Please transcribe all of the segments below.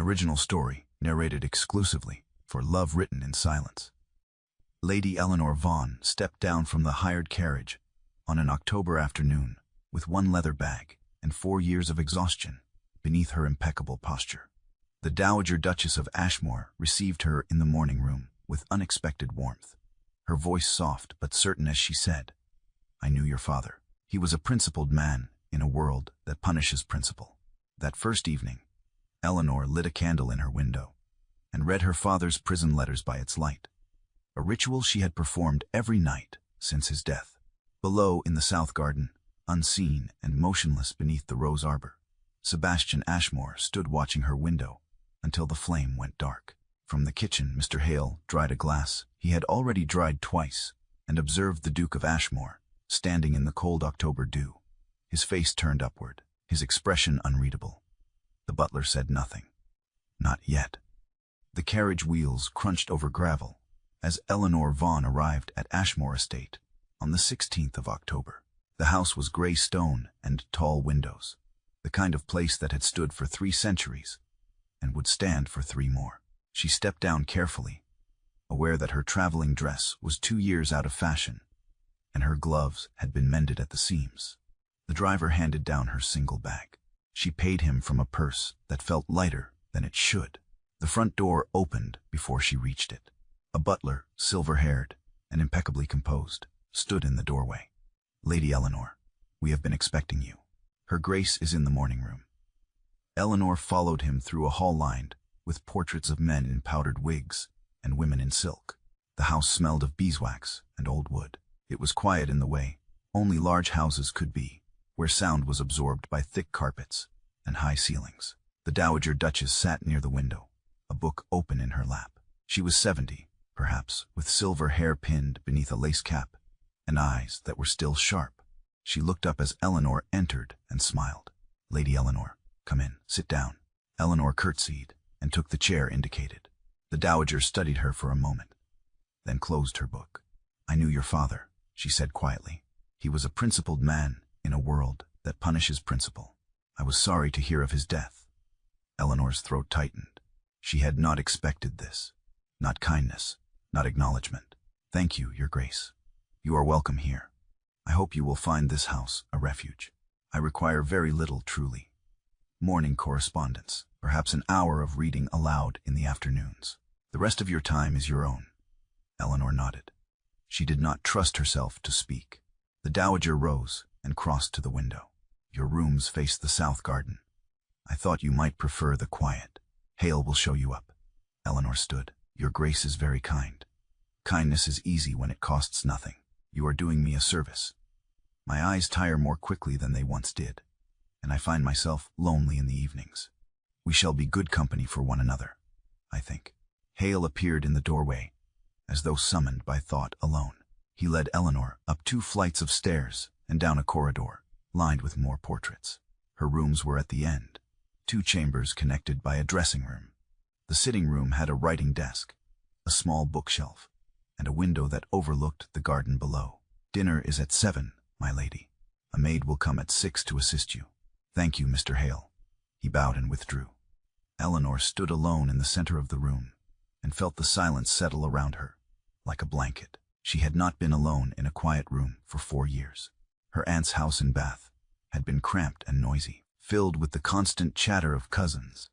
original story narrated exclusively for Love Written in Silence. Lady Eleanor Vaughan stepped down from the hired carriage on an October afternoon with one leather bag and 4 years of exhaustion beneath her impeccable posture. The Dowager Duchess of Ashmore received her in the morning room with unexpected warmth, her voice soft but certain as she said, "I knew your father. He was a principled man in a world that punishes principle." That first evening, Eleanor lit a candle in her window and read her father's prison letters by its light, a ritual she had performed every night since his death. Below in the south garden, unseen and motionless beneath the rose arbor, Sebastian Ashmore stood watching her window until the flame went dark. From the kitchen, Mr. Hale dried a glass he had already dried twice and observed the Duke of Ashmore standing in the cold October dew, his face turned upward, his expression unreadable. The butler said nothing. Not yet. The carriage wheels crunched over gravel as Eleanor Vaughan arrived at Ashmore Estate on the 16th of October. The house was gray stone and tall windows, the kind of place that had stood for 3 centuries and would stand for 3 more. She stepped down carefully, aware that her traveling dress was 2 years out of fashion, and her gloves had been mended at the seams. The driver handed down her single bag. She paid him from a purse that felt lighter than it should. The front door opened before she reached it. A butler, silver-haired and impeccably composed, stood in the doorway. "Lady Eleanor, we have been expecting you. Her Grace is in the morning room." Eleanor followed him through a hall lined with portraits of men in powdered wigs and women in silk. The house smelled of beeswax and old wood. It was quiet in the way only large houses could be, where sound was absorbed by thick carpets and high ceilings. The Dowager Duchess sat near the window, a book open in her lap. She was 70, perhaps, with silver hair pinned beneath a lace cap and eyes that were still sharp. She looked up as Eleanor entered and smiled. "Lady Eleanor, come in, sit down." Eleanor curtsied and took the chair indicated. The Dowager studied her for a moment, then closed her book. "I knew your father," she said quietly. "He was a principled man in a world that punishes principle. I was sorry to hear of his death." Eleanor's throat tightened. She had not expected this. Not kindness, not acknowledgement. "Thank you, Your Grace. You are welcome here. I hope you will find this house a refuge. I require very little, truly. Morning correspondence, perhaps an hour of reading aloud in the afternoons. The rest of your time is your own." Eleanor nodded. She did not trust herself to speak. The Dowager rose and crossed to the window. "Your rooms face the south garden. I thought you might prefer the quiet. Hale will show you up." Eleanor stood. "Your Grace is very kind. Kindness is easy when it costs nothing. You are doing me a service. My eyes tire more quickly than they once did, and I find myself lonely in the evenings. We shall be good company for one another, I think." Hale appeared in the doorway, as though summoned by thought alone. He led Eleanor up 2 flights of stairs and down a corridor, lined with more portraits. Her rooms were at the end, 2 chambers connected by a dressing room. The sitting room had a writing desk, a small bookshelf, and a window that overlooked the garden below. "Dinner is at 7, my lady. A maid will come at 6 to assist you." "Thank you, Mr. Hale." He bowed and withdrew. Eleanor stood alone in the center of the room and felt the silence settle around her, like a blanket. She had not been alone in a quiet room for 4 years. Her aunt's house in Bath had been cramped and noisy, filled with the constant chatter of cousins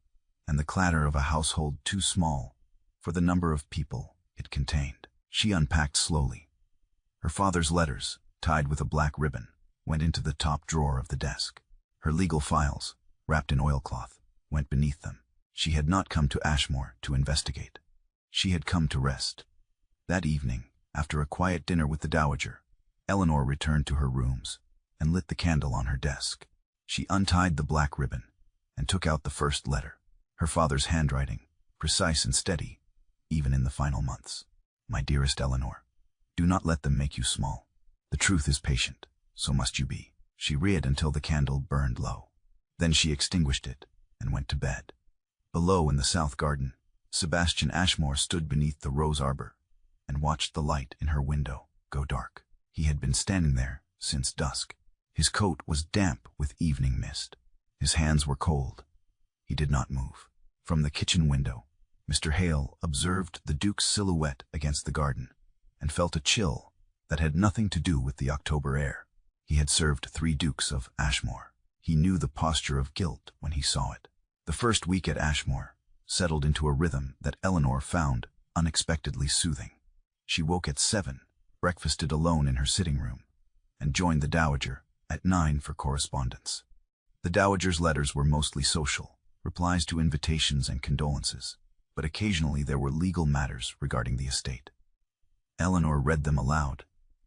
and the clatter of a household too small for the number of people it contained. She unpacked slowly. Her father's letters, tied with a black ribbon, went into the top drawer of the desk. Her legal files, wrapped in oilcloth, went beneath them. She had not come to Ashmore to investigate. She had come to rest. That evening, after a quiet dinner with the Dowager, Eleanor returned to her rooms and lit the candle on her desk. She untied the black ribbon and took out the first letter, her father's handwriting, precise and steady, even in the final months. "My dearest Eleanor, do not let them make you small. The truth is patient, so must you be." She read until the candle burned low. Then she extinguished it and went to bed. Below in the south garden, Sebastian Ashmore stood beneath the rose arbor and watched the light in her window go dark. He had been standing there since dusk. His coat was damp with evening mist. His hands were cold. He did not move. From the kitchen window, Mr. Hale observed the Duke's silhouette against the garden and felt a chill that had nothing to do with the October air. He had served 3 Dukes of Ashmore. He knew the posture of guilt when he saw it. The first week at Ashmore settled into a rhythm that Eleanor found unexpectedly soothing. She woke at 7, breakfasted alone in her sitting room, and joined the Dowager at 9 for correspondence. The Dowager's letters were mostly social, replies to invitations and condolences, but occasionally there were legal matters regarding the estate. Eleanor read them aloud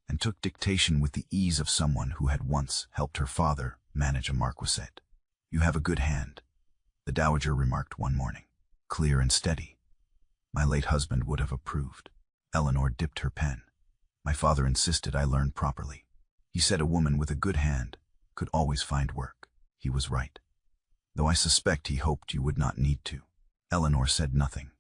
and took dictation with the ease of someone who had once helped her father manage a marquisate. "You have a good hand," the Dowager remarked one morning. "Clear and steady. My late husband would have approved." Eleanor dipped her pen. "My father insisted I learn properly. He said a woman with a good hand could always find work. He was right. Though I suspect he hoped you would not need to." Eleanor said nothing.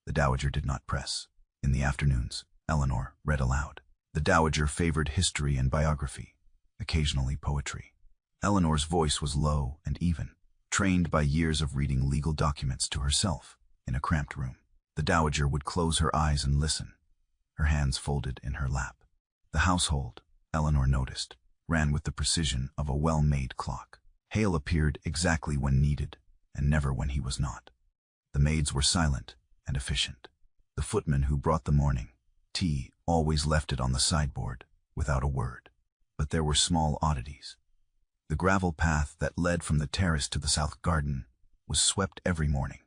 The Dowager did not press. In the afternoons, Eleanor read aloud. The Dowager favored history and biography, occasionally poetry. Eleanor's voice was low and even, trained by years of reading legal documents to herself in a cramped room. The Dowager would close her eyes and listen, her hands folded in her lap. The household, Eleanor noticed, ran with the precision of a well-made clock. Hale appeared exactly when needed, and never when he was not. The maids were silent and efficient. The footman who brought the morning tea always left it on the sideboard, without a word. But there were small oddities. The gravel path that led from the terrace to the south garden was swept every morning,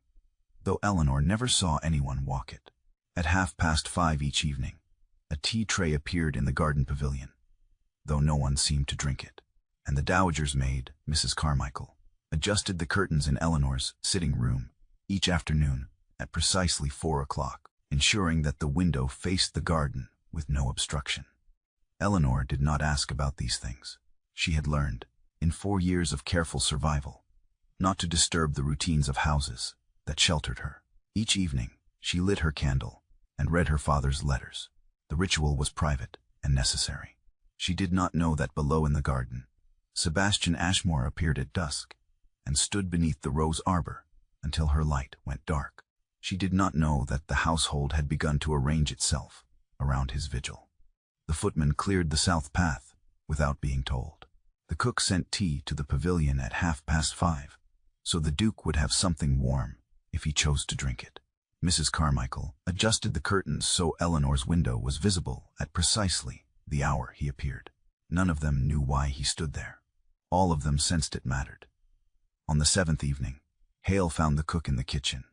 though Eleanor never saw anyone walk it. At 5:30 each evening, a tea tray appeared in the garden pavilion, though no one seemed to drink it, and the Dowager's maid, Mrs. Carmichael, adjusted the curtains in Eleanor's sitting room each afternoon at precisely 4 o'clock, ensuring that the window faced the garden with no obstruction. Eleanor did not ask about these things. She had learned, in 4 years of careful survival, not to disturb the routines of houses that sheltered her. Each evening, she lit her candle and read her father's letters. The ritual was private and necessary. She did not know that below in the garden, Sebastian Ashmore appeared at dusk and stood beneath the rose arbor until her light went dark. She did not know that the household had begun to arrange itself around his vigil. The footman cleared the south path without being told. The cook sent tea to the pavilion at 5:30, so the Duke would have something warm if he chose to drink it. Mrs. Carmichael adjusted the curtains so Eleanor's window was visible at precisely the hour he appeared. None of them knew why he stood there. All of them sensed it mattered. On the 7th evening, Hale found the cook in the kitchen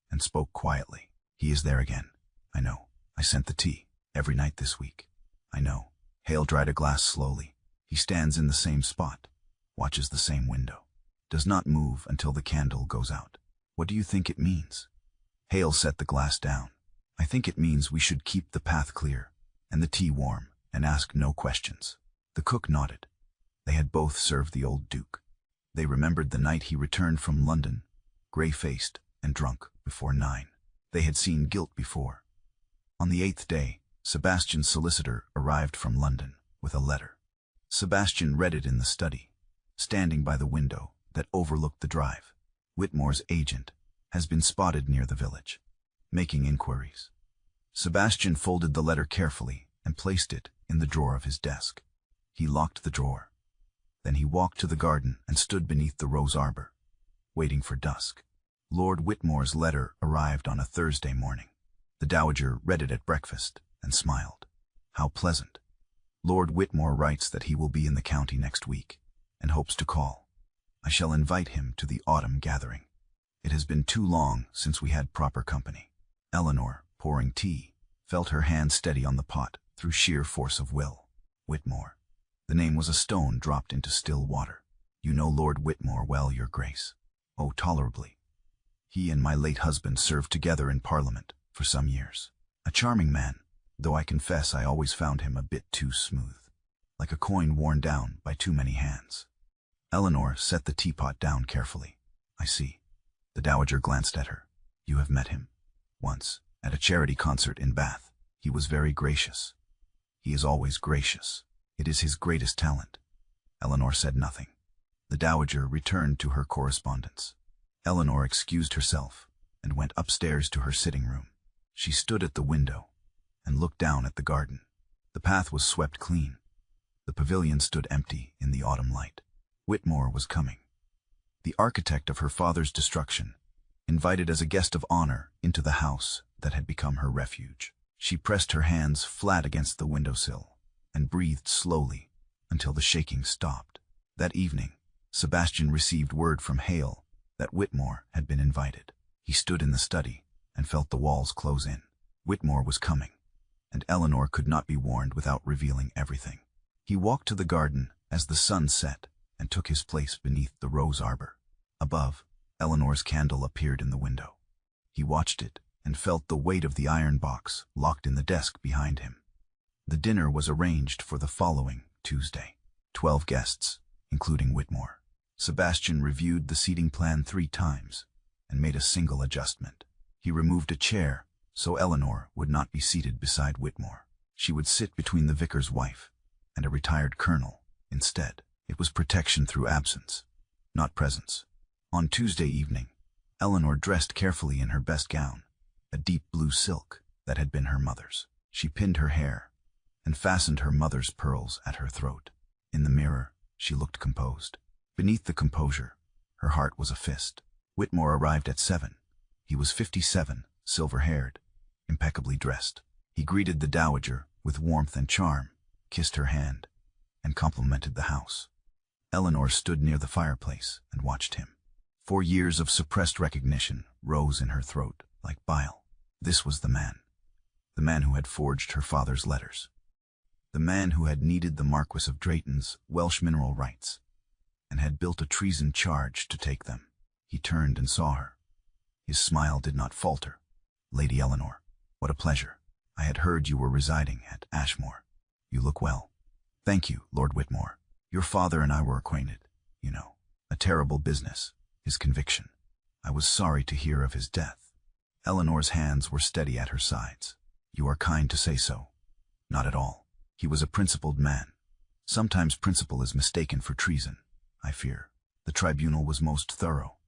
and spoke quietly. "He is there again. I know. I sent the tea every night this week. I know." Hale dried a glass slowly. "He stands in the same spot, watches the same window, does not move until the candle goes out. What do you think it means?" Hale set the glass down. "I think it means we should keep the path clear and the tea warm and ask no questions." The cook nodded. They had both served the old Duke. They remembered the night he returned from London, grey-faced and drunk, before 9. They had seen guilt before. On the 8th day, Sebastian's solicitor arrived from London with a letter. Sebastian read it in the study, standing by the window that overlooked the drive. "Whitmore's agent has been spotted near the village, making inquiries." Sebastian folded the letter carefully and placed it in the drawer of his desk. He locked the drawer. Then he walked to the garden and stood beneath the rose arbor, waiting for dusk. Lord Whitmore's letter arrived on a Thursday morning. The Dowager read it at breakfast and smiled. "How pleasant. Lord Whitmore writes that he will be in the county next week and hopes to call. I shall invite him to the autumn gathering. It has been too long since we had proper company." Eleanor, pouring tea, felt her hand steady on the pot through sheer force of will. Whitmore. The name was a stone dropped into still water. "You know Lord Whitmore well, Your Grace." "Oh, tolerably. He and my late husband served together in Parliament for some years. A charming man, though I confess I always found him a bit too smooth, like a coin worn down by too many hands." Eleanor set the teapot down carefully. "I see." The Dowager glanced at her. "You have met him?" "Once, at a charity concert in Bath. He was very gracious." "He is always gracious. It is his greatest talent." Eleanor said nothing. The Dowager returned to her correspondence. Eleanor excused herself and went upstairs to her sitting room. She stood at the window and looked down at the garden. The path was swept clean. The pavilion stood empty in the autumn light. Whitmore was coming. The architect of her father's destruction, invited as a guest of honor into the house that had become her refuge. She pressed her hands flat against the windowsill and breathed slowly until the shaking stopped. That evening, Sebastian received word from Hale that Whitmore had been invited. He stood in the study and felt the walls close in. Whitmore was coming, and Eleanor could not be warned without revealing everything. He walked to the garden as the sun set and took his place beneath the rose arbor. Above, Eleanor's candle appeared in the window. He watched it and felt the weight of the iron box locked in the desk behind him. The dinner was arranged for the following Tuesday. 12 guests, including Whitmore. Sebastian reviewed the seating plan 3 times and made a single adjustment. He removed a chair so Eleanor would not be seated beside Whitmore. She would sit between the vicar's wife and a retired colonel instead. It was protection through absence, not presence. On Tuesday evening, Eleanor dressed carefully in her best gown, a deep blue silk that had been her mother's. She pinned her hair and fastened her mother's pearls at her throat. In the mirror, she looked composed. Beneath the composure, her heart was a fist. Whitmore arrived at 7. He was 57, silver-haired, impeccably dressed. He greeted the dowager with warmth and charm, kissed her hand, and complimented the house. Eleanor stood near the fireplace and watched him. 4 years of suppressed recognition rose in her throat like bile. This was the man who had forged her father's letters, the man who had needed the Marquis of Drayton's Welsh mineral rights and had built a treason charge to take them. He turned and saw her. His smile did not falter. "Lady Eleanor, what a pleasure. I had heard you were residing at Ashmore. You look well." "Thank you, Lord Whitmore. Your father and I were acquainted, you know. A terrible business, his conviction. I was sorry to hear of his death." Eleanor's hands were steady at her sides. "You are kind to say so." "Not at all. He was a principled man. Sometimes principle is mistaken for treason, I fear. The tribunal was most thorough,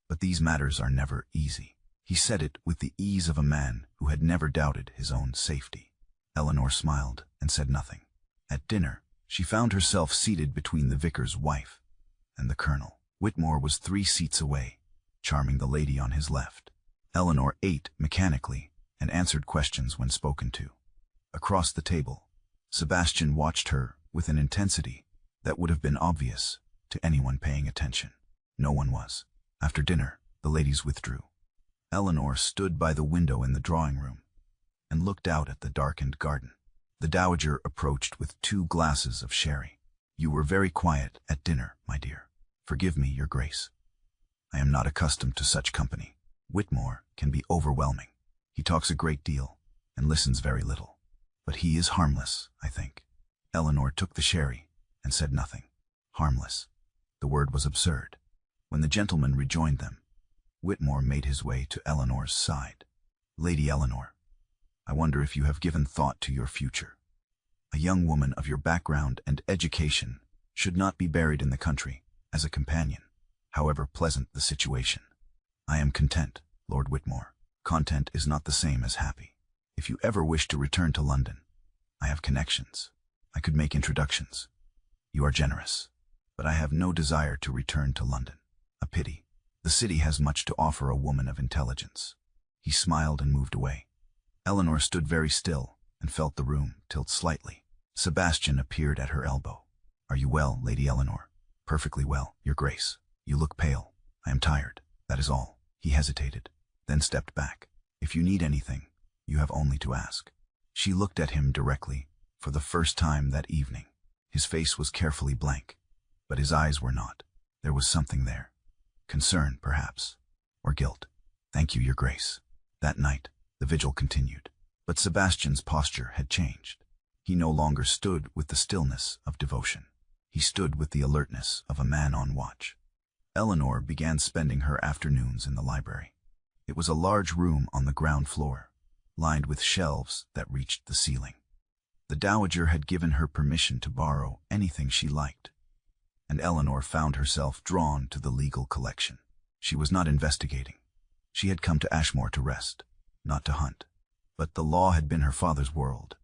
but these matters are never easy." He said it with the ease of a man who had never doubted his own safety. Eleanor smiled and said nothing. At dinner, she found herself seated between the vicar's wife and the colonel. Whitmore was 3 seats away, charming the lady on his left. Eleanor ate mechanically and answered questions when spoken to. Across the table, Sebastian watched her with an intensity that would have been obvious to anyone paying attention. No one was. After dinner, the ladies withdrew. Eleanor stood by the window in the drawing room and looked out at the darkened garden. The dowager approached with 2 glasses of sherry. "You were very quiet at dinner, my dear. Forgive me, your grace. I am not accustomed to such company. Whitmore can be overwhelming. He talks a great deal and listens very little. But he is harmless, I think." Eleanor took the sherry and said nothing. Harmless. The word was absurd. When the gentleman rejoined them, Whitmore made his way to Eleanor's side. "Lady Eleanor, I wonder if you have given thought to your future. A young woman of your background and education should not be buried in the country as a companion, however pleasant the situation." "I am content, Lord Whitmore. Content is not the same as happy. If you ever wish to return to London, I have connections. I could make introductions. You are generous, but I have no desire to return to London. A pity. The city has much to offer a woman of intelligence." He smiled and moved away. Eleanor stood very still and felt the room tilt slightly. Sebastian appeared at her elbow. "Are you well, Lady Eleanor?" "Perfectly well, your grace. You look pale." "I am tired, that is all." He hesitated, then stepped back. "If you need anything, you have only to ask." She looked at him directly for the first time that evening. His face was carefully blank, but his eyes were not. There was something there. Concern, perhaps, or guilt. "Thank you, your grace." That night, the vigil continued, but Sebastian's posture had changed. He no longer stood with the stillness of devotion. He stood with the alertness of a man on watch. Eleanor began spending her afternoons in the library. It was a large room on the ground floor, lined with shelves that reached the ceiling. The dowager had given her permission to borrow anything she liked, and Eleanor found herself drawn to the legal collection. She was not investigating. She had come to Ashmore to rest, not to hunt. But the law had been her father's world,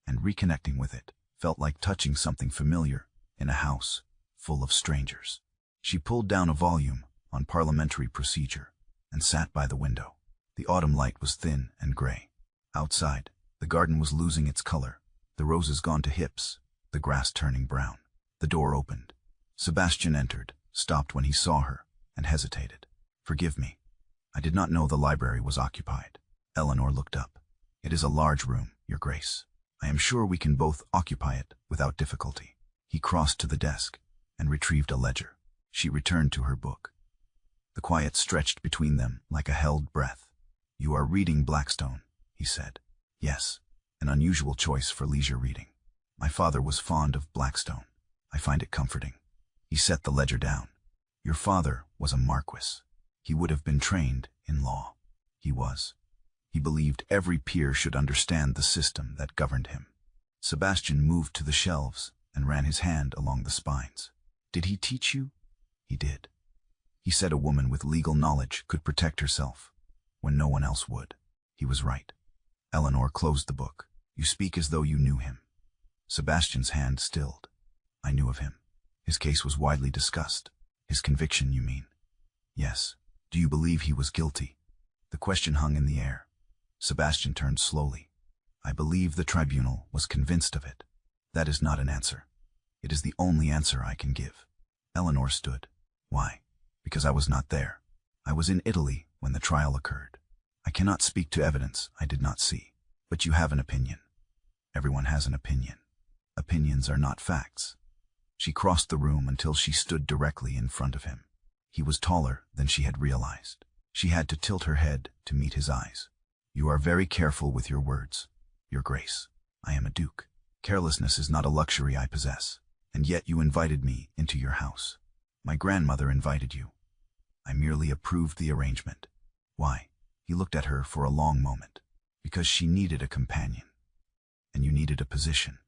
and reconnecting with it felt like touching something familiar in a house full of strangers. She pulled down a volume on parliamentary procedure and sat by the window. The autumn light was thin and gray. Outside, the garden was losing its color, the roses gone to hips, the grass turning brown. The door opened. Sebastian entered, stopped when he saw her, and hesitated. "Forgive me. I did not know the library was occupied." Eleanor looked up. "It is a large room, Your Grace. I am sure we can both occupy it without difficulty." He crossed to the desk and retrieved a ledger. She returned to her book. The quiet stretched between them like a held breath. "You are reading Blackstone," he said. "Yes, an unusual choice for leisure reading. My father was fond of Blackstone. I find it comforting." He set the ledger down. "Your father was a marquis. He would have been trained in law." He was. He believed every peer should understand the system that governed him. Sebastian moved to the shelves and ran his hand along the spines. "Did he teach you?" "He did. He said a woman with legal knowledge could protect herself when no one else would." He was right. Eleanor closed the book. "You speak as though you knew him." Sebastian's hand stilled. "I knew of him. His case was widely discussed." "His conviction, you mean?" "Yes. Do you believe he was guilty?" The question hung in the air. Sebastian turned slowly. "I believe the tribunal was convinced of it. That is not an answer. It is the only answer I can give." Eleanor stood. "Why?" "Because I was not there. I was in Italy when the trial occurred. I cannot speak to evidence I did not see. But you have an opinion." "Everyone has an opinion. Opinions are not facts." She crossed the room until she stood directly in front of him. He was taller than she had realized. She had to tilt her head to meet his eyes. "You are very careful with your words, Your Grace. I am a duke. Carelessness is not a luxury I possess. And yet you invited me into your house. My grandmother invited you. I merely approved the arrangement." "Why?" He looked at her for a long moment. "Because she needed a companion. And you needed a position.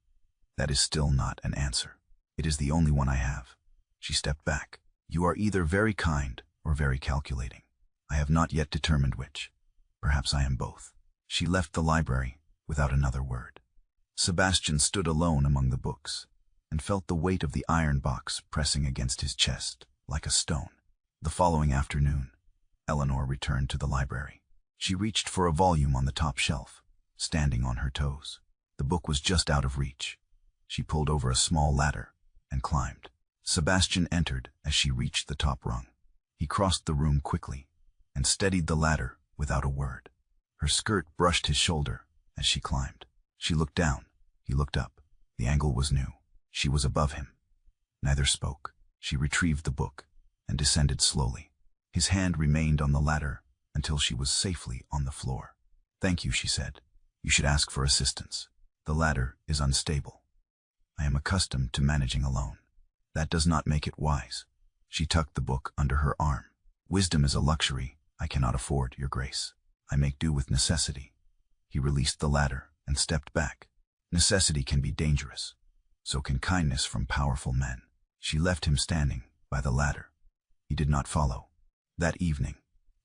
That is still not an answer. It is the only one I have." She stepped back. "You are either very kind or very calculating. I have not yet determined which. Perhaps I am both." She left the library without another word. Sebastian stood alone among the books and felt the weight of the iron box pressing against his chest like a stone. The following afternoon, Eleanor returned to the library. She reached for a volume on the top shelf, standing on her toes. The book was just out of reach. She pulled over a small ladder and climbed. Sebastian entered as she reached the top rung. He crossed the room quickly and steadied the ladder without a word. Her skirt brushed his shoulder as she climbed. She looked down. He looked up. The angle was new. She was above him. Neither spoke. She retrieved the book and descended slowly. His hand remained on the ladder until she was safely on the floor. "Thank you," she said. "You should ask for assistance. The ladder is unstable. I am accustomed to managing alone. That does not make it wise." She tucked the book under her arm. "Wisdom is a luxury I cannot afford, Your Grace. I make do with necessity." He released the ladder and stepped back. "Necessity can be dangerous. So can kindness from powerful men." She left him standing by the ladder. He did not follow. That evening,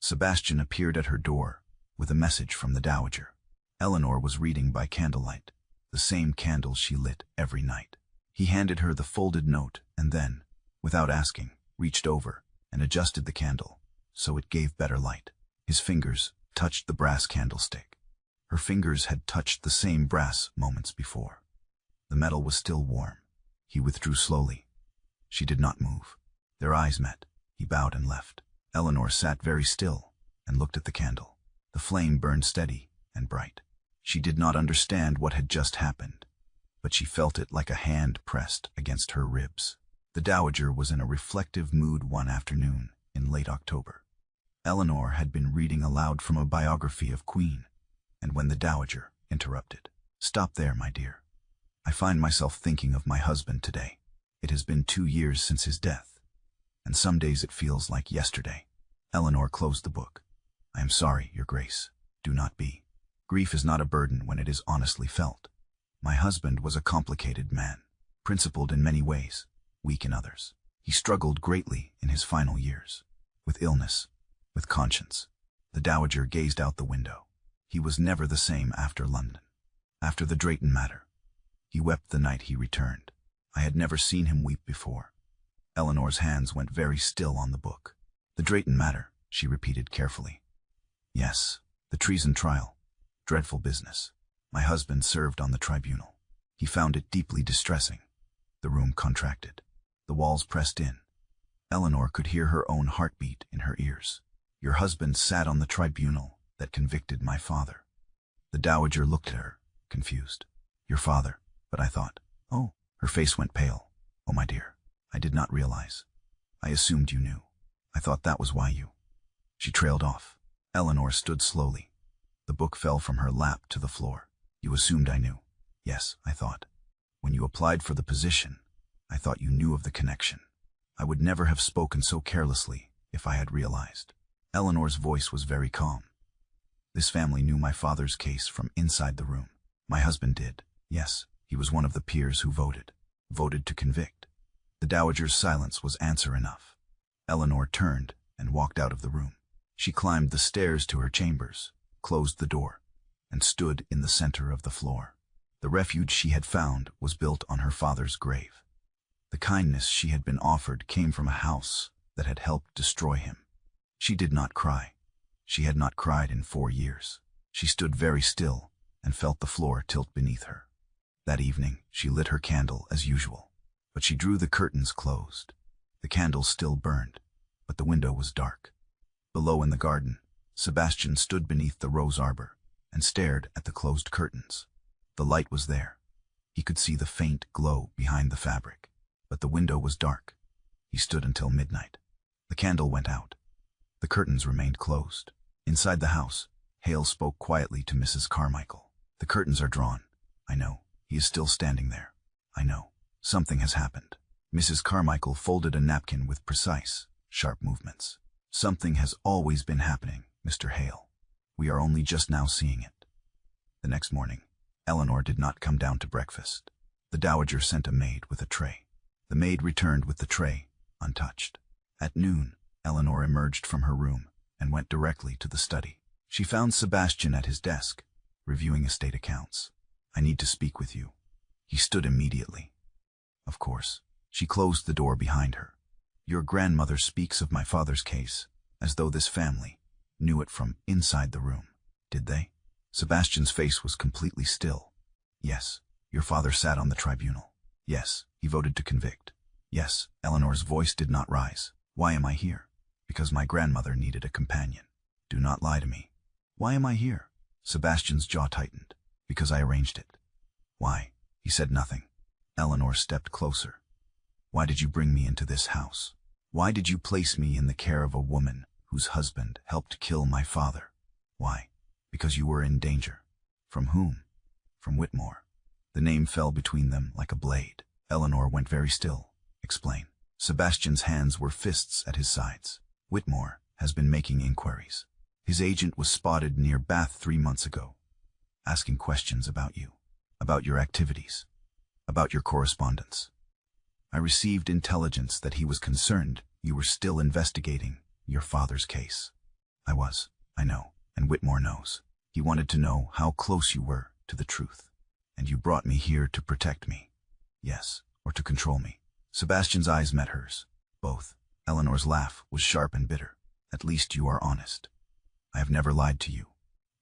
Sebastian appeared at her door with a message from the dowager. Eleanor was reading by candlelight, the same candle she lit every night. He handed her the folded note and then, without asking, reached over and adjusted the candle so it gave better light. His fingers touched the brass candlestick. Her fingers had touched the same brass moments before. The metal was still warm. He withdrew slowly. She did not move. Their eyes met. He bowed and left. Eleanor sat very still and looked at the candle. The flame burned steady and bright. She did not understand what had just happened, but she felt it like a hand pressed against her ribs. The dowager was in a reflective mood one afternoon in late October. Eleanor had been reading aloud from a biography of Queen, and when the dowager interrupted, "Stop there, my dear. I find myself thinking of my husband today. It has been 2 years since his death, and some days it feels like yesterday." Eleanor closed the book. "I am sorry, Your Grace. Do not be. Grief is not a burden when it is honestly felt. My husband was a complicated man, principled in many ways, weak in others. He struggled greatly in his final years, with illness, with conscience. The dowager gazed out the window. He was never the same after London. After the Drayton matter. He wept the night he returned. I had never seen him weep before. Eleanor's hands went very still on the book. The Drayton matter, she repeated carefully. Yes, the treason trial. Dreadful business. My husband served on the tribunal. He found it deeply distressing. The room contracted. The walls pressed in. Eleanor could hear her own heartbeat in her ears. Your husband sat on the tribunal that convicted my father. The dowager looked at her, confused. Your father, but I thought, oh, her face went pale. Oh, my dear, I did not realize. I assumed you knew. I thought that was why you. She trailed off. Eleanor stood slowly. The book fell from her lap to the floor. You assumed I knew. Yes, I thought. When you applied for the position, I thought you knew of the connection. I would never have spoken so carelessly if I had realized. Eleanor's voice was very calm. This family knew my father's case from inside the room. My husband did. Yes, he was one of the peers who voted to convict. The dowager's silence was answer enough. Eleanor turned and walked out of the room. She climbed the stairs to her chambers, closed the door, and stood in the center of the floor. The refuge she had found was built on her father's grave. The kindness she had been offered came from a house that had helped destroy him. She did not cry. She had not cried in 4 years. She stood very still and felt the floor tilt beneath her. That evening, she lit her candle as usual, but she drew the curtains closed. The candle still burned, but the window was dark. Below in the garden, Sebastian stood beneath the rose arbor and stared at the closed curtains. The light was there. He could see the faint glow behind the fabric, but the window was dark. He stood until midnight. The candle went out. The curtains remained closed. Inside the house, Hale spoke quietly to Mrs. Carmichael. The curtains are drawn. I know. He is still standing there. I know. Something has happened. Mrs. Carmichael folded a napkin with precise, sharp movements. Something has always been happening, Mr. Hale. We are only just now seeing it. The next morning, Eleanor did not come down to breakfast. The dowager sent a maid with a tray. The maid returned with the tray, untouched. At noon, Eleanor emerged from her room and went directly to the study. She found Sebastian at his desk, reviewing estate accounts. I need to speak with you. He stood immediately. Of course. She closed the door behind her. Your grandmother speaks of my father's case, as though this family knew it from inside the room. Did they? Sebastian's face was completely still. Yes, your father sat on the tribunal. Yes, he voted to convict. Yes, Eleanor's voice did not rise. Why am I here? Because my grandmother needed a companion. Do not lie to me. Why am I here? Sebastian's jaw tightened. Because I arranged it. Why? He said nothing. Eleanor stepped closer. Why did you bring me into this house? Why did you place me in the care of a woman whose husband helped kill my father? Why? Because you were in danger. From whom? From Whitmore. The name fell between them like a blade. Eleanor went very still. Explain. Sebastian's hands were fists at his sides. Whitmore has been making inquiries. His agent was spotted near Bath 3 months ago, asking questions about you, about your activities, about your correspondence. I received intelligence that he was concerned you were still investigating your father's case. I was, I know, and Whitmore knows. He wanted to know how close you were to the truth. And you brought me here to protect me. Yes, or to control me. Sebastian's eyes met hers. Both. Eleanor's laugh was sharp and bitter. At least you are honest. I have never lied to you.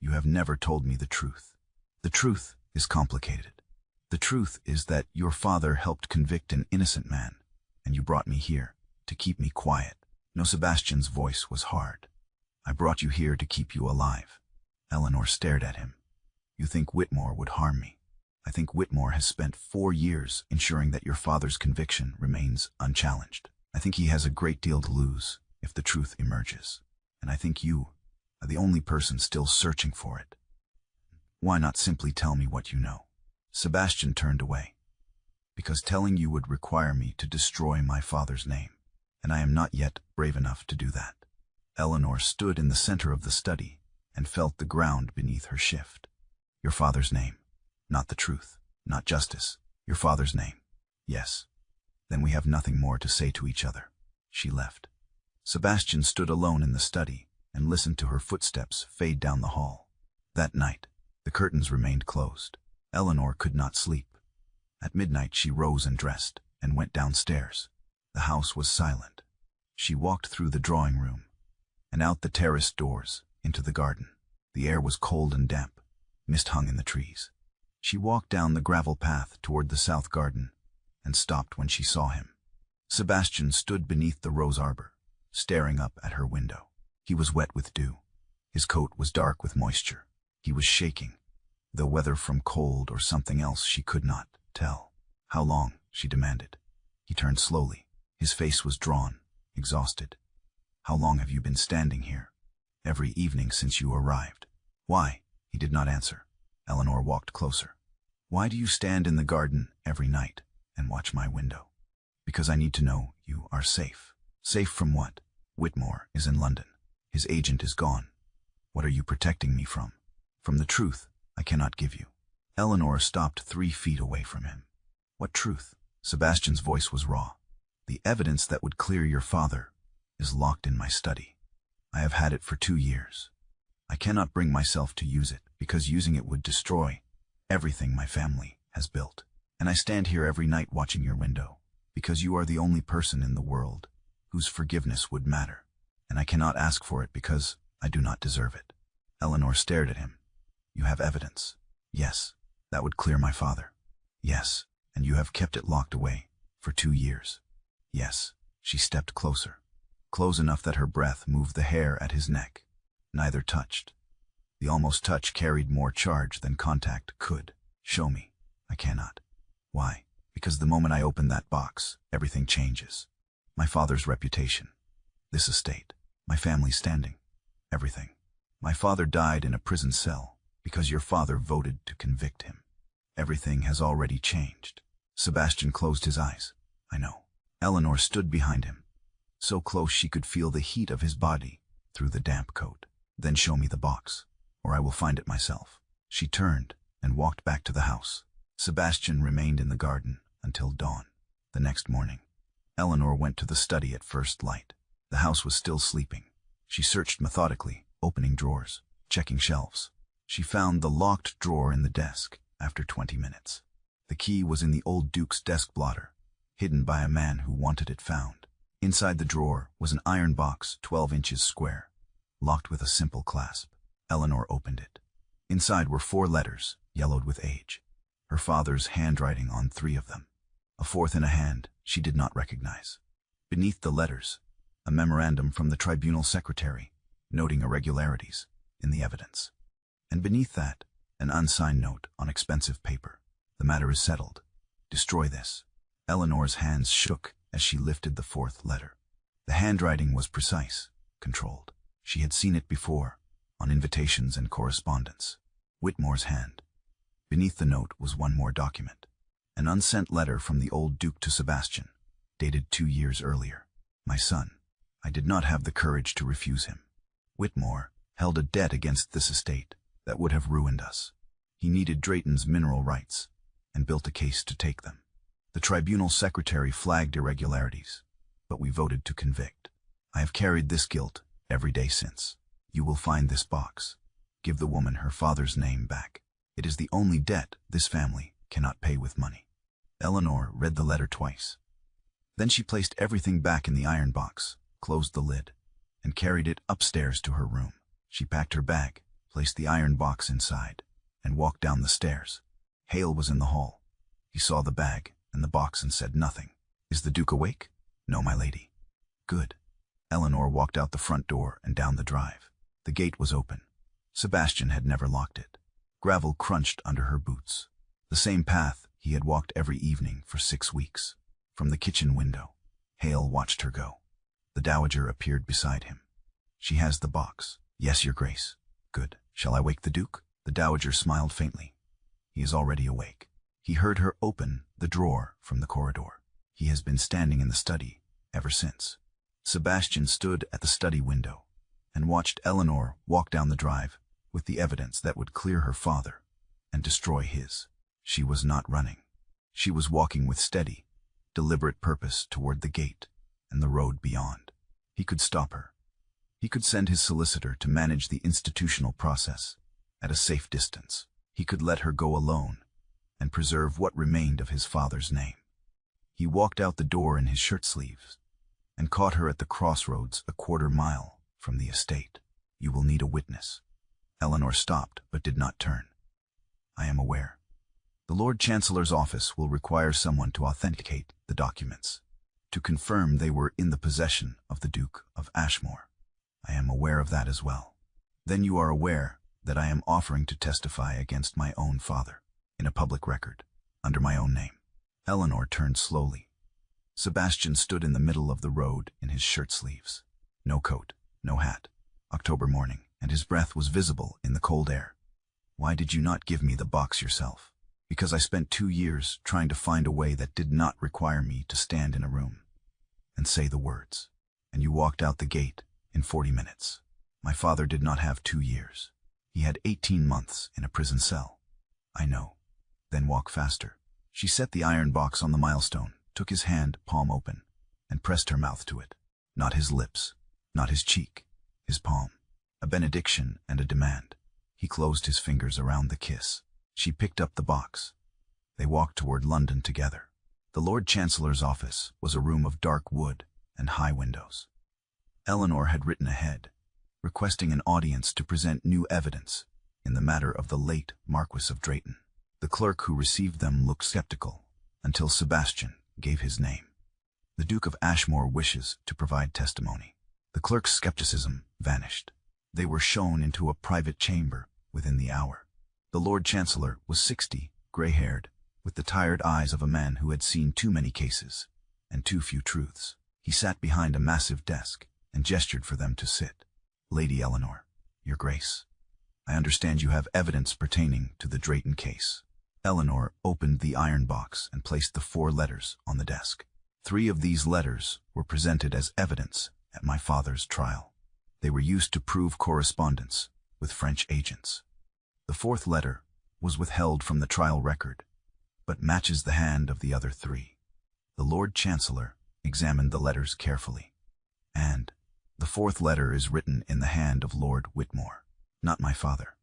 You have never told me the truth. The truth is complicated. The truth is that your father helped convict an innocent man, and you brought me here to keep me quiet. No, Sebastian's voice was hard. I brought you here to keep you alive. Eleanor stared at him. You think Whitmore would harm me. I think Whitmore has spent 4 years ensuring that your father's conviction remains unchallenged. I think he has a great deal to lose if the truth emerges. And I think you are the only person still searching for it. Why not simply tell me what you know? Sebastian turned away. Because telling you would require me to destroy my father's name, and I am not yet brave enough to do that. Eleanor stood in the center of the study and felt the ground beneath her shift. Your father's name. Not the truth, not justice. Your father's name. Yes. Then we have nothing more to say to each other. She left. Sebastian stood alone in the study, and listened to her footsteps fade down the hall. That night, the curtains remained closed. Eleanor could not sleep. At midnight she rose and dressed, and went downstairs. The house was silent. She walked through the drawing room, and out the terraced doors, into the garden. The air was cold and damp. Mist hung in the trees. She walked down the gravel path toward the south garden, and stopped when she saw him. Sebastian stood beneath the rose arbor, staring up at her window. He was wet with dew. His coat was dark with moisture. He was shaking, though whether from cold or something else she could not tell. "How long?" she demanded. He turned slowly. His face was drawn, exhausted. "How long have you been standing here?" "Every evening since you arrived." "Why?" He did not answer. Eleanor walked closer. "Why do you stand in the garden every night and watch my window?" "Because I need to know you are safe." "Safe from what?" "Whitmore is in London. His agent is gone." "What are you protecting me from?" "From the truth I cannot give you." Eleanor stopped 3 feet away from him. "What truth?" Sebastian's voice was raw. "The evidence that would clear your father is locked in my study. I have had it for 2 years. I cannot bring myself to use it, because using it would destroy everything my family has built. And I stand here every night watching your window, because you are the only person in the world whose forgiveness would matter. And I cannot ask for it because I do not deserve it." Eleanor stared at him. "You have evidence?" "Yes. That would clear my father." "Yes. And you have kept it locked away for 2 years." "Yes." She stepped closer, close enough that her breath moved the hair at his neck. Neither touched. The almost touch carried more charge than contact could. "Show me." "I cannot." "Why?" "Because the moment I open that box, everything changes. My father's reputation, this estate, my family's standing, everything. My father died in a prison cell because your father voted to convict him. Everything has already changed." Sebastian closed his eyes. "I know." Eleanor stood behind him, so close she could feel the heat of his body through the damp coat. "Then show me the box, or I will find it myself." She turned and walked back to the house. Sebastian remained in the garden until dawn. The next morning, Eleanor went to the study at first light. The house was still sleeping. She searched methodically, opening drawers, checking shelves. She found the locked drawer in the desk after 20 minutes. The key was in the old Duke's desk blotter, hidden by a man who wanted it found. Inside the drawer was an iron box 12 inches square, locked with a simple clasp. Eleanor opened it. Inside were 4 letters, yellowed with age. Her father's handwriting on 3 of them. A 4th in a hand she did not recognize. Beneath the letters, a memorandum from the tribunal secretary, noting irregularities in the evidence. And beneath that, an unsigned note on expensive paper. "The matter is settled. Destroy this." Eleanor's hands shook as she lifted the 4th letter. The handwriting was precise, controlled. She had seen it before, on invitations and correspondence. Whitmore's hand. Beneath the note was one more document. An unsent letter from the old Duke to Sebastian, dated 2 years earlier. "My son, I did not have the courage to refuse him. Whitmore held a debt against this estate that would have ruined us. He needed Drayton's mineral rights and built a case to take them. The tribunal secretary flagged irregularities, but we voted to convict. I have carried this guilt every day since. You will find this box. Give the woman her father's name back. It is the only debt this family cannot pay with money." Eleanor read the letter twice. Then she placed everything back in the iron box, closed the lid, and carried it upstairs to her room. She packed her bag, placed the iron box inside, and walked down the stairs. Hale was in the hall. He saw the bag and the box and said nothing. "Is the Duke awake?" "No, my lady." "Good." Eleanor walked out the front door and down the drive. The gate was open. Sebastian had never locked it. Gravel crunched under her boots. The same path he had walked every evening for 6 weeks. From the kitchen window, Hale watched her go. The dowager appeared beside him. "She has the box." "Yes, your grace." "Good. Shall I wake the Duke?" The dowager smiled faintly. "He is already awake." He heard her open the drawer from the corridor. He has been standing in the study ever since. Sebastian stood at the study window and watched Eleanor walk down the drive with the evidence that would clear her father and destroy his. She was not running. She was walking with steady, deliberate purpose toward the gate and the road beyond. He could stop her. He could send his solicitor to manage the institutional process at a safe distance. He could let her go alone and preserve what remained of his father's name. He walked out the door in his shirt sleeves and caught her at the crossroads a quarter-mile from the estate. "You will need a witness." Eleanor stopped but did not turn. "I am aware. The Lord Chancellor's office will require someone to authenticate the documents, to confirm they were in the possession of the Duke of Ashmore." "I am aware of that as well." "Then you are aware that I am offering to testify against my own father, in a public record, under my own name." Eleanor turned slowly. Sebastian stood in the middle of the road in his shirt sleeves. No coat, no hat, October morning, and his breath was visible in the cold air. "Why did you not give me the box yourself?" "Because I spent 2 years trying to find a way that did not require me to stand in a room and say the words. And you walked out the gate in 40 minutes. My father did not have 2 years. He had 18 months in a prison cell." "I know. Then walk faster." She set the iron box on the milestone, took his hand, palm open, and pressed her mouth to it. Not his lips, not his cheek, his palm. A benediction and a demand. He closed his fingers around the kiss. She picked up the box. They walked toward London together. The Lord Chancellor's office was a room of dark wood and high windows. Eleanor had written ahead, requesting an audience to present new evidence in the matter of the late Marquis of Drayton. The clerk who received them looked skeptical, until Sebastian gave his name. "The Duke of Ashmore wishes to provide testimony." The clerk's skepticism vanished. They were shown into a private chamber within the hour. The Lord Chancellor was 60, gray-haired, with the tired eyes of a man who had seen too many cases and too few truths. He sat behind a massive desk and gestured for them to sit. "Lady Eleanor, Your Grace, I understand you have evidence pertaining to the Drayton case." Eleanor opened the iron box and placed the 4 letters on the desk. 3 of these letters were presented as evidence at my father's trial. They were used to prove correspondence with French agents. The 4th letter was withheld from the trial record, but matches the hand of the other 3. The Lord Chancellor examined the letters carefully, and the 4th letter is written in the hand of Lord Whitmore, not my father.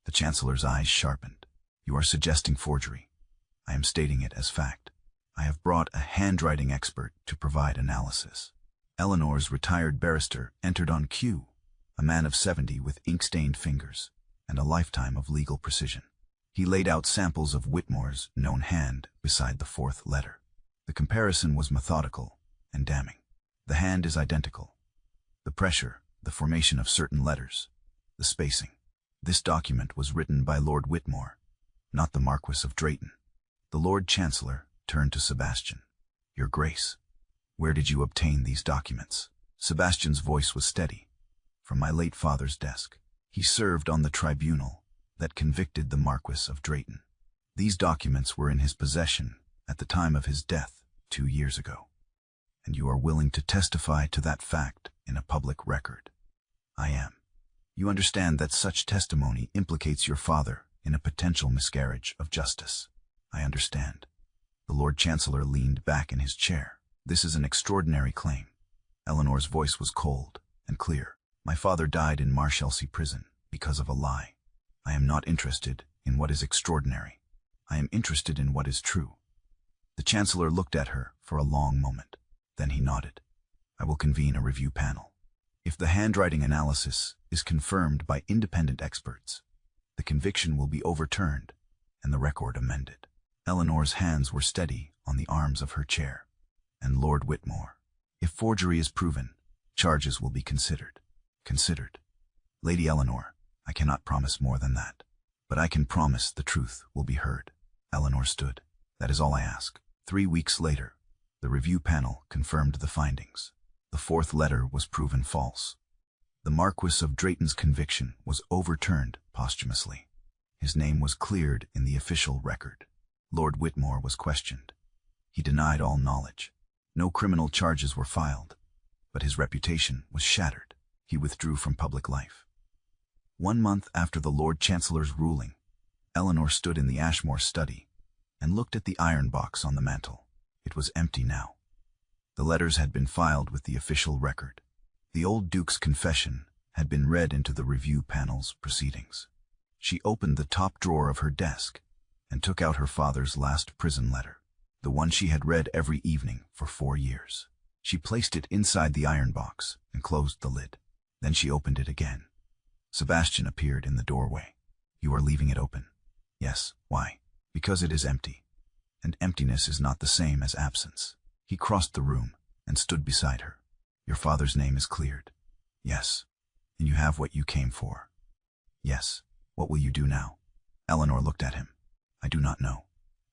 The Chancellor's eyes sharpened. "You are suggesting forgery. I am stating it as fact. I have brought a handwriting expert to provide analysis." Eleanor's retired barrister entered on cue, a man of 70 with ink-stained fingers and a lifetime of legal precision. He laid out samples of Whitmore's known hand beside the 4th letter. The comparison was methodical and damning. The hand is identical. The pressure, the formation of certain letters, the spacing. This document was written by Lord Whitmore, not the Marquis of Drayton. The Lord Chancellor turned to Sebastian. "Your Grace, where did you obtain these documents?" Sebastian's voice was steady. "From my late father's desk. He served on the tribunal that convicted the Marquis of Drayton. These documents were in his possession at the time of his death 2 years ago. And you are willing to testify to that fact in a public record?" "I am." "You understand that such testimony implicates your father in a potential miscarriage of justice?" "I understand." The Lord Chancellor leaned back in his chair. "This is an extraordinary claim." Eleanor's voice was cold and clear. "My father died in Marshalsea prison because of a lie. I am not interested in what is extraordinary. I am interested in what is true." The Chancellor looked at her for a long moment. Then he nodded. "I will convene a review panel. If the handwriting analysis is confirmed by independent experts, the conviction will be overturned and the record amended." Eleanor's hands were steady on the arms of her chair. "And Lord Whitmore, if forgery is proven, charges will be considered." "Considered." "Lady Eleanor, I cannot promise more than that, but I can promise the truth will be heard." Eleanor stood. "That is all I ask." 3 weeks later, the review panel confirmed the findings. The 4th letter was proven false. The Marquis of Drayton's conviction was overturned posthumously. His name was cleared in the official record. Lord Whitmore was questioned. He denied all knowledge. No criminal charges were filed, but his reputation was shattered. He withdrew from public life. 1 month after the Lord Chancellor's ruling, Eleanor stood in the Ashmore study and looked at the iron box on the mantel. It was empty now. The letters had been filed with the official record. The old Duke's confession had been read into the review panel's proceedings. She opened the top drawer of her desk and took out her father's last prison letter, the one she had read every evening for 4 years. She placed it inside the iron box and closed the lid. Then she opened it again. Sebastian appeared in the doorway. "You are leaving it open?" "Yes." "Why?" "Because it is empty. And emptiness is not the same as absence." He crossed the room and stood beside her. "Your father's name is cleared." "Yes." "And you have what you came for." "Yes." "What will you do now?" Eleanor looked at him. "I do not know.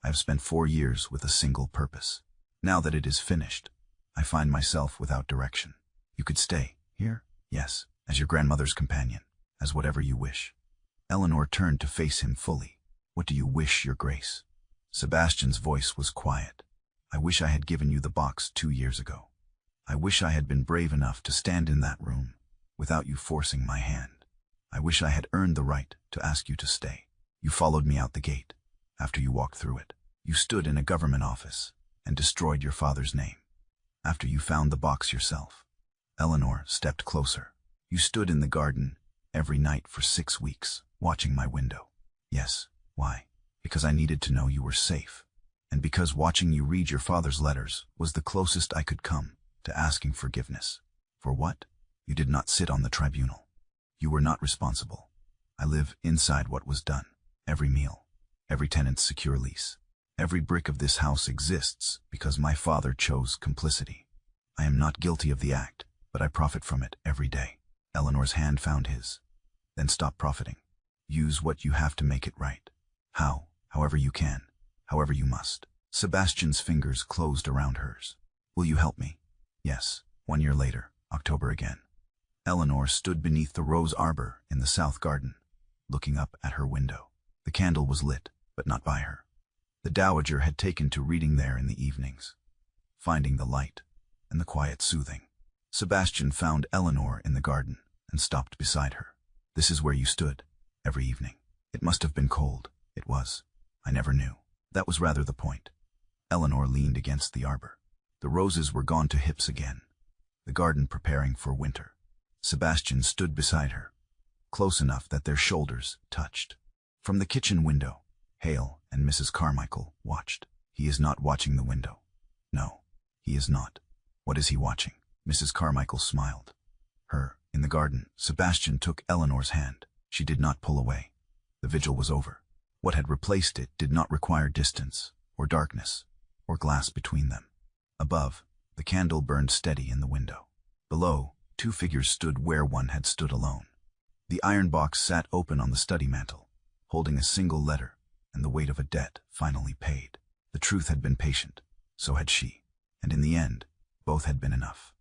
I have spent 4 years with a single purpose. Now that it is finished, I find myself without direction." "You could stay here?" "Yes, as your grandmother's companion, as whatever you wish." Eleanor turned to face him fully. "What do you wish, your grace?" Sebastian's voice was quiet. "I wish I had given you the box 2 years ago. I wish I had been brave enough to stand in that room without you forcing my hand. I wish I had earned the right to ask you to stay. You followed me out the gate. After you walked through it, you stood in a government office and destroyed your father's name. After you found the box yourself." Eleanor stepped closer. "You stood in the garden every night for 6 weeks, watching my window." "Yes." "Why?" "Because I needed to know you were safe, and because watching you read your father's letters was the closest I could come to asking forgiveness." "For what?" "You did not sit on the tribunal. You were not responsible. I live inside what was done. Every meal, every tenant's secure lease, every brick of this house exists because my father chose complicity. I am not guilty of the act, but I profit from it every day." Eleanor's hand found his. "Then stop profiting. Use what you have to make it right. How? However you can. However you must." Sebastian's fingers closed around hers. "Will you help me?" "Yes." 1 year later, October again. Eleanor stood beneath the rose arbor in the south garden, looking up at her window. The candle was lit, but not by her. The dowager had taken to reading there in the evenings, finding the light and the quiet soothing. Sebastian found Eleanor in the garden and stopped beside her. "This is where you stood, every evening. It must have been cold." "It was. I never knew. That was rather the point." Eleanor leaned against the arbor. The roses were gone to hips again, the garden preparing for winter. Sebastian stood beside her, close enough that their shoulders touched. From the kitchen window, Hale and Mrs. Carmichael watched. "He is not watching the window." "No, he is not." "What is he watching?" Mrs. Carmichael smiled. Her, in the garden, Sebastian took Eleanor's hand. She did not pull away. The vigil was over. What had replaced it did not require distance, or darkness, or glass between them. Above, the candle burned steady in the window. Below, 2 figures stood where one had stood alone. The iron box sat open on the study mantel, holding a single letter and the weight of a debt finally paid. The truth had been patient, so had she, and in the end, both had been enough.